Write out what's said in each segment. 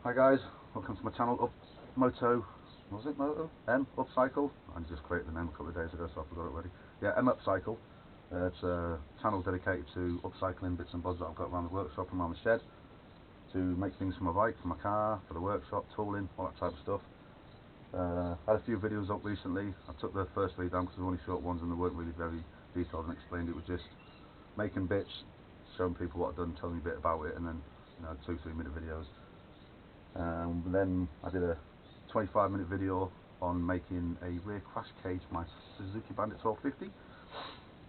Hi guys, welcome to my channel. Moto, what was it, Moto? M Upcycle. I just created the name a couple of days ago, so I forgot it already. Yeah, M Upcycle. It's a channel dedicated to upcycling bits and bobs that I've got around the workshop and around the shed to make things for my bike, for my car, for the workshop, tooling, all that type of stuff. I had a few videos up recently. I took the first three down because they were only short ones and they weren't really very detailed and explained. It was just making bits, showing people what I'd done, telling me a bit about it, and then 2-3 minute videos. Then I did a 25-minute video on making a rear crash cage for my Suzuki Bandit 1250,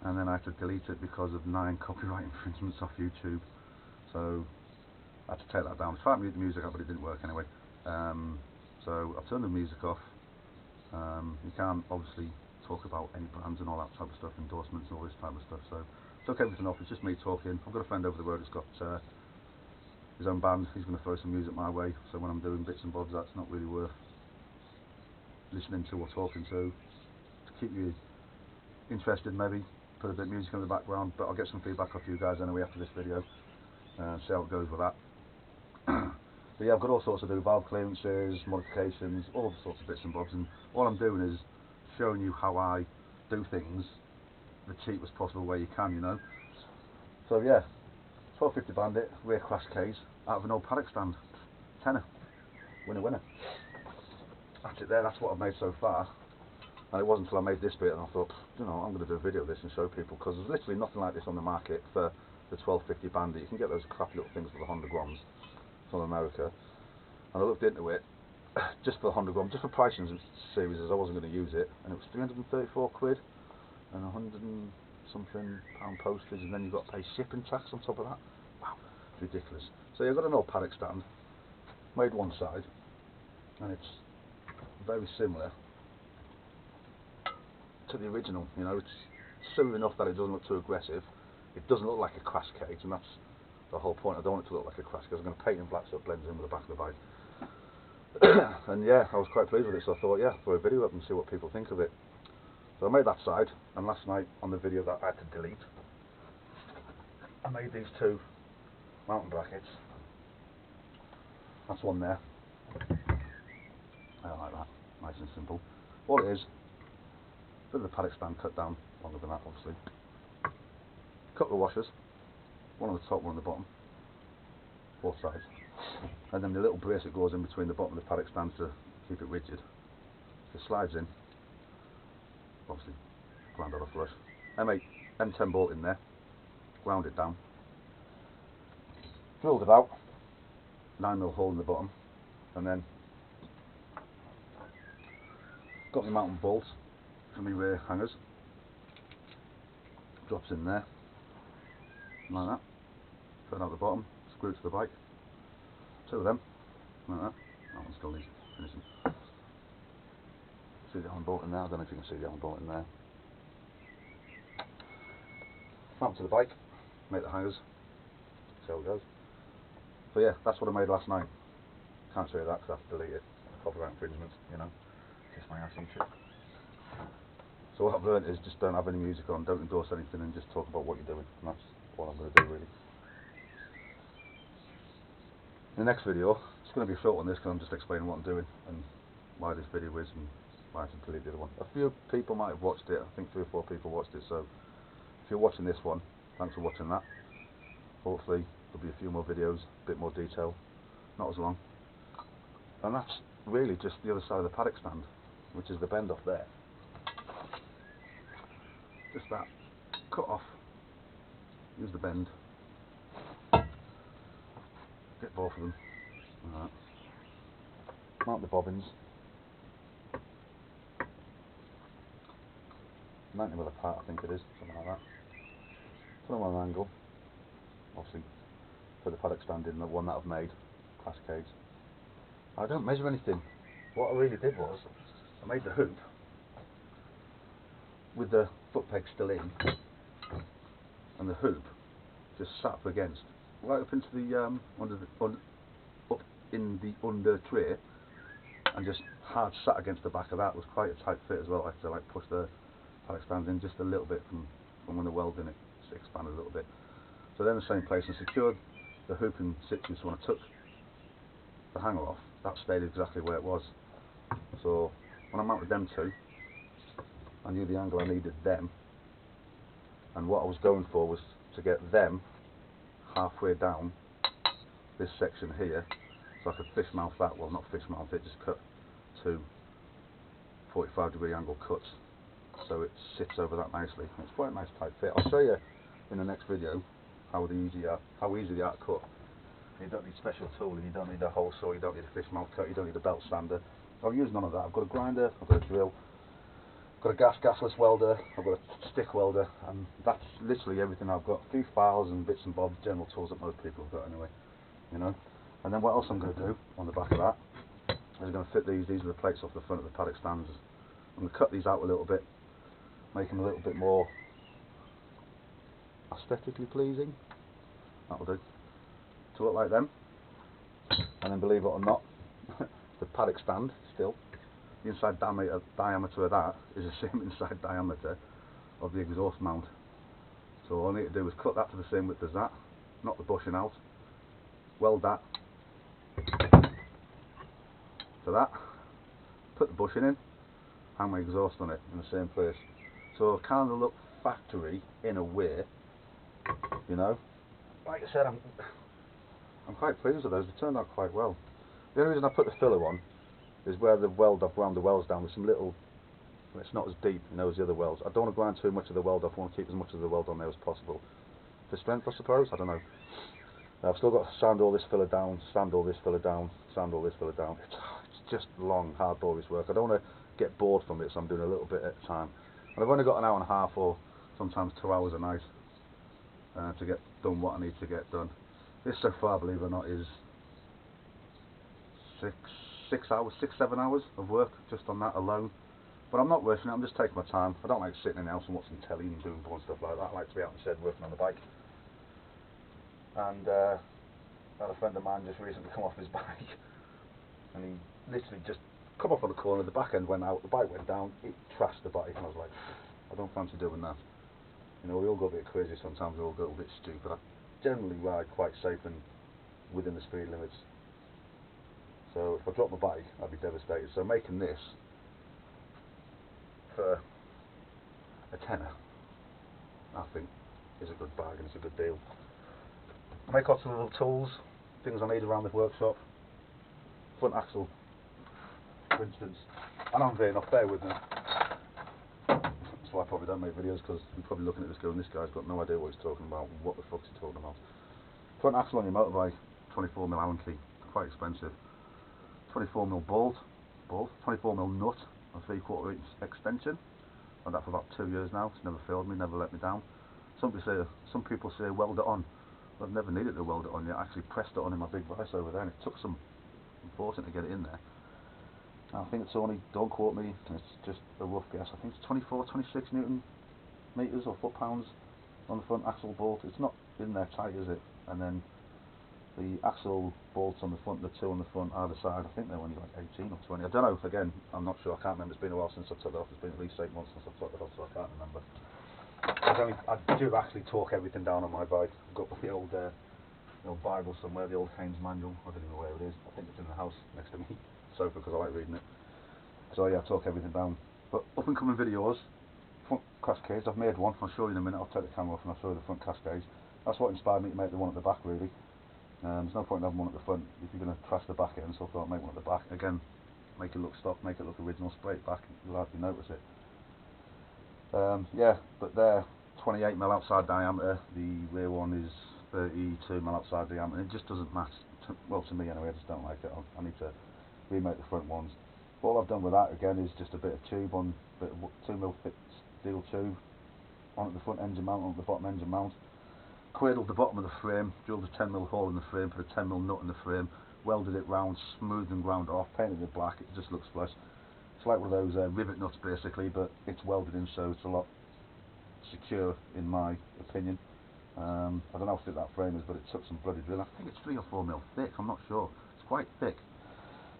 and then I had to delete it because of 9 copyright infringements off YouTube, so I had to take that down. I tried to mute the music up, but it didn't work anyway. So I've turned the music off. You can't obviously talk about any brands and all that type of stuff, endorsements and all this type of stuff, so took everything off. It's just me talking. I've got a friend over the road that's got his own band. He's going to throw some music my way, so when I'm doing bits and bobs that's not really worth listening to or talking to keep you interested. Maybe put a bit of music in the background, but I'll get some feedback off you guys anyway after this video, see how it goes with that. But yeah, I've got all sorts to do, valve clearances, modifications, all sorts of bits and bobs, and all I'm doing is showing you how I do things the cheapest possible way you can, So yeah, 1250 Bandit, rear crash case, out of an old paddock stand, tenner, winner. That's it there, that's what I've made so far. And it wasn't until I made this bit and I thought, I'm going to do a video of this and show people, because there's literally nothing like this on the market for the 1250 Bandit. You can get those crappy little things for the 100 grams from America, and I looked into it just for the 100 grams, just for pricing series, as I wasn't going to use it, and it was 334 quid and 100 and something pound postage, and then you've got to pay shipping tax on top of that. Wow, it's ridiculous. So yeah, I've got an old paddock stand, made one side, and it's very similar to the original. It's similar enough that it doesn't look too aggressive. It doesn't look like a crash cage, and that's the whole point. I don't want it to look like a crash cage. I'm going to paint it in black so it blends in with the back of the bike. And yeah, I was quite pleased with it, so I thought, yeah, throw a video up and see what people think of it. So I made that side, and last night on the video that I had to delete, I made these 2 mountain brackets. That's one there. I like that, nice and simple. All it is, bit of the paddock stand cut down, longer than that obviously. Couple of washers, one on the top, one on the bottom, both sides. And then the little brace that goes in between the bottom of the paddock stand to keep it rigid. It slides in, obviously ground out a flush. M8, M10 bolt in there, ground it down, drilled it out, 9mm hole in the bottom, and then got my mountain bolt for my rear hangers, drops in there, like that, put it out the bottom, screw it to the bike, 2 of them, like that. That one still needs finishing. See the Allen bolt in there? I don't know if you can see the Allen bolt in there. Mount to the bike, make the hangers, see how it goes. So yeah, that's what I made last night. Can't show you that because I have to delete it. Copyright infringement, kiss my ass YouTube. So what I've learned is just don't have any music on, don't endorse anything, and just talk about what you're doing. And that's what I'm going to do really. In the next video, it's going to be short on this because I'm just explaining what I'm doing and why this video is and why I should delete the other one. A few people might have watched it. I think 3 or 4 people watched it, so if you're watching this one, thanks for watching that. Hopefully there'll be a few more videos, a bit more detail, not as long. And that's really just the other side of the paddock stand, which is the bend off there. Just that, cut off, use the bend, get both of them, alright. Mount the bobbins, 90mm apart I think it is, something like that. Put them on an angle, obviously put the paddock stand in, the one that I've made, crash cage. I don't measure anything. What I really did was, I made the hoop with the foot peg still in, and the hoop just sat up against, right up into the up in the under tray, and just hard sat against the back of that. It was quite a tight fit as well. I had to push the paddock stand in just a little bit from when the weld in it expanded a little bit. So then the same place, and secured the hoop in situ. So when I took the hanger off, that stayed exactly where it was. So when I mounted them two, I knew the angle I needed them, and what I was going for was to get them halfway down this section here, so I could fish mount that. Well, not fish mount it, just cut two 45-degree angle cuts, so it sits over that nicely. It's quite a nice tight fit. I'll show you in the next video how easy they are to cut. You don't need special tooling, you don't need a hole saw, you don't need a fish mount cut, you don't need a belt sander. I've used none of that. I've got a grinder, I've got a drill, I've got a gasless welder, I've got a stick welder, and that's literally everything I've got. A few files and bits and bobs, general tools that most people have got anyway, you know. And then what else I'm going to do on the back of that is I'm going to fit these are the plates off the front of the paddock stands. I'm going to cut these out a little bit, make them a little bit more aesthetically pleasing. That'll do. To look like them. And then, believe it or not, the paddock stand still, the inside diameter of that is the same inside diameter of the exhaust mount. So all I need to do is cut that to the same width as that, knock the bushing out, weld that to that, put the bushing in, hang my exhaust on it in the same place. So kind of look factory in a way, you know. Like I said, I'm quite pleased with those. They turned out quite well. The only reason I put the filler on is where the weld, I've ground the welds down. There's some little, it's not as deep, you know, as the other welds. I don't want to grind too much of the weld off. I want to keep as much of the weld on there as possible. For strength, I suppose. I don't know. I've still got to sand all this filler down, sand all this filler down, sand all this filler down. It's just long, hard, laborious work. I don't want to get bored from it, so I'm doing a little bit at a time. And I've only got an hour and a half or sometimes 2 hours a night to get done what I need to get done. This so far, believe it or not, is 7 hours of work just on that alone. But I'm not rushing it, I'm just taking my time. I don't like sitting in the house and watching telly and doing boring stuff like that. I like to be out in the shed working on the bike. And I had a friend of mine just recently come off his bike, and he literally just come up on the corner, the back end went out, the bike went down, it trashed the bike, and I was like, I don't fancy doing that. You know, we all go a bit crazy sometimes, we all go a bit stupid. I generally ride quite safe and within the speed limits. So if I drop my bike, I'd be devastated. So making this for a tenner, I think, is a good bargain, it's a good deal. I make lots of little tools, things I need around the workshop. Front axle, for instance. And I'm veering off, bear with me. That's why I probably don't make videos, because you're probably looking at this going, this guy's got no idea what he's talking about. What the fuck's he talking about? Front axle on your motorbike, 24mm Allen key, quite expensive. 24mm bolt, 24mm nut, a 3/4 inch extension. I've had that for about 2 years now. It's never failed me, never let me down. Some people say weld it on. I've never needed to weld it on yet. I actually pressed it on in my big vise over there, and it took some enforcing to get it in there. I think it's only, don't quote me, it's just a rough guess, I think it's 24, 26 Newton meters or foot-pounds on the front axle bolt. It's not in there tight, is it? And then the axle bolts on the front, the two on the front either side, I think they're only like 18 or 20. I don't know, again, I'm not sure, I can't remember. It's been a while since I took it off. It's been at least 8 months since I took it off, so I can't remember. I do actually torque everything down on my bike. I've got the old Bible somewhere, the old Haynes manual. I don't even know where it is. I think it's in the house next to me, sofa, because I like reading it. So yeah, I torque everything down. But up and coming videos, front cascades. I've made one. I'll show you in a minute. I'll take the camera off and I'll show you the front cascades. That's what inspired me to make the one at the back, really. There's no point in having one at the front if you're going to trash the back end, so I thought I'd make one at the back. Again, make it look stock, make it look original, spray it back, you'll hardly notice it. Yeah, but they're 28mm outside diameter, the rear one is 32mm outside diameter. It just doesn't match, well, to me anyway. I just don't like it. I need to remake the front ones. All I've done with that again is just a bit of tube on, bit of 2mm thick steel tube on at the front engine mount, on the bottom engine mount. Cradled the bottom of the frame, drilled a 10mm hole in the frame, put a 10mm nut in the frame, welded it round, smoothed and ground off, painted it black. It just looks flush. It's like one of those rivet nuts basically, but it's welded in, so it's a lot secure in my opinion. I don't know how thick that frame is, but it took some bloody drill. I think it's 3 or 4mm thick, I'm not sure. It's quite thick.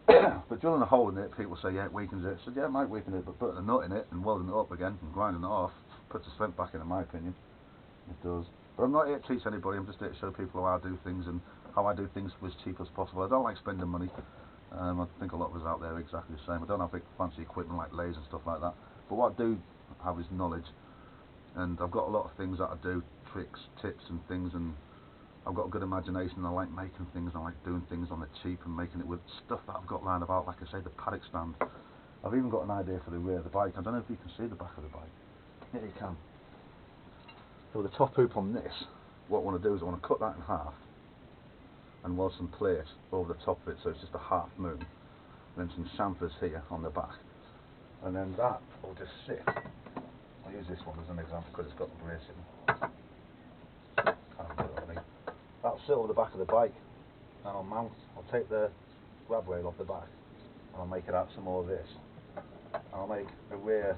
But drilling a hole in it, people say, yeah, it weakens it. So yeah, it might weaken it, but putting a nut in it and welding it up again and grinding it off puts the strength back in my opinion. It does. But I'm not here to teach anybody, I'm just here to show people how I do things and how I do things for as cheap as possible. I don't like spending money. I think a lot of us out there are exactly the same. I don't have big fancy equipment like lasers and stuff like that. But what I do have is knowledge, and I've got a lot of things that I do, tricks, tips and things, and I've got a good imagination. I like making things, I like doing things on the cheap and making it with stuff that I've got lying about, like I say, the paddock stand. I've even got an idea for the rear of the bike. I don't know if you can see the back of the bike. Yeah, you can. So the top hoop on this, what I want to do is I want to cut that in half and weld some plate over the top of it so it's just a half moon, and then some chamfers here on the back, and then that will just sit. I'll use this one as an example because it's got the bracing. That'll sit over the back of the bike, and I'll mount. I'll take the grab rail off the back and I'll make it out some more of this. I'll make a rear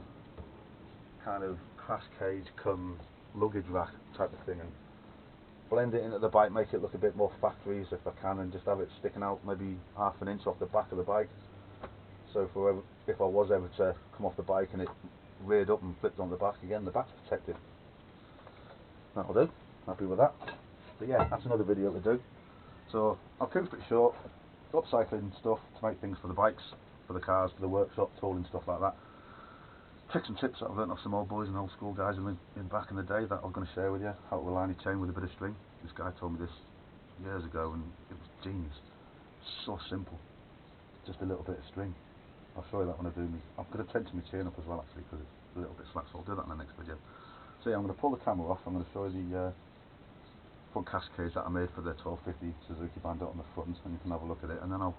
kind of crash cage come luggage rack type of thing, and blend it into the bike, make it look a bit more factories if I can, and just have it sticking out maybe half an inch off the back of the bike. So if I was ever to come off the bike and it reared up and flipped on the back again, the back's protected. That'll do. Happy with that. But yeah, that's another video to do. So I'll keep it short. Upcycling stuff to make things for the bikes, for the cars, for the workshop, tooling, stuff like that. Tricks and tips that I've learnt off some old boys and old school guys in back in the day that I'm going to share with you. How to align a chain with a bit of string. This guy told me this years ago and it was genius. So simple. Just a little bit of string. I'll show you that when I do me. I'm going to tension my chain up as well actually because it's a little bit slack, so I'll do that in the next video. So yeah, I'm going to pull the camera off. I'm going to show you the front cascades that I made for the 1250 Suzuki Bandit on the front, and you can have a look at it, and then I'll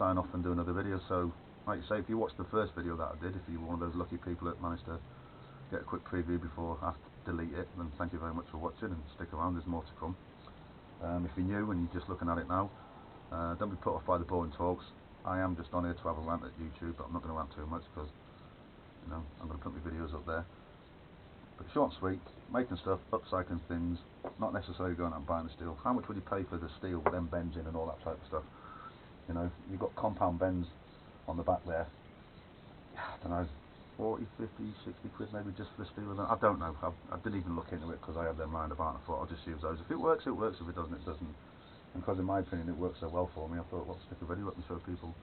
sign off and do another video. So like you say, if you watched the first video that I did, if you were one of those lucky people that managed to get a quick preview before I have to delete it, then thank you very much for watching, and stick around, there's more to come. If you're new and you're just looking at it now, don't be put off by the boring talks. I am just on here to have a rant at YouTube, but I'm not going to rant too much because, you know, I'm going to put my videos up there. But short and sweet, making stuff, upcycling things, not necessarily going out and buying the steel. How much would you pay for the steel with them bends in and all that type of stuff? You know, you've got compound bends on the back there. I don't know, 40, 50, 60 quid maybe just for the steel. I don't know. I didn't even look into it because I had them lying about and I thought I'll just use those. If it works, it works. If it doesn't, it doesn't. And because in my opinion it works so well for me, I thought, well, stick a video up and show people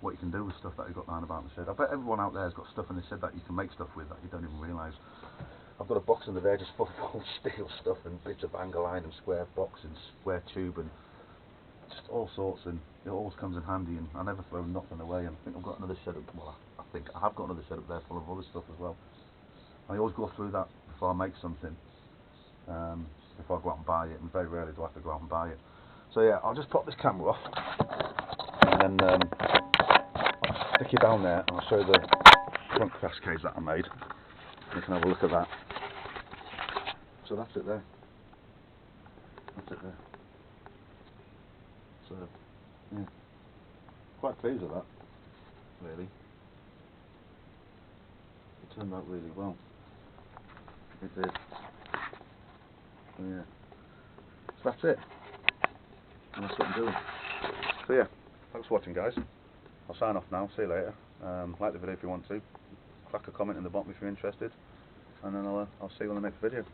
what you can do with stuff that you've got lying about in the shed. I bet everyone out there has got stuff in the shed that you can make stuff with that you don't even realise. I've got a box under there just full of old steel stuff and bits of angle iron and square box and square tube and just all sorts, and it always comes in handy, and I never throw nothing away. And I think I've got another shed up, well I think I have got another shed up there full of other stuff as well. I always go through that before I make something, before I go out and buy it, and very rarely do I have to go out and buy it. So yeah, I'll just pop this camera off and then I'll stick you down there and I'll show you the front cascades that I made. You can have a look at that. So that's it there. That's it there. So, yeah. Quite pleased with that, really. It turned out really well. It did. So, yeah. So that's it. And that's what I'm doing. So yeah, thanks for watching guys. I'll sign off now, see you later. Like the video if you want to. Crack a comment in the bottom if you're interested, and then I'll see you on the next video.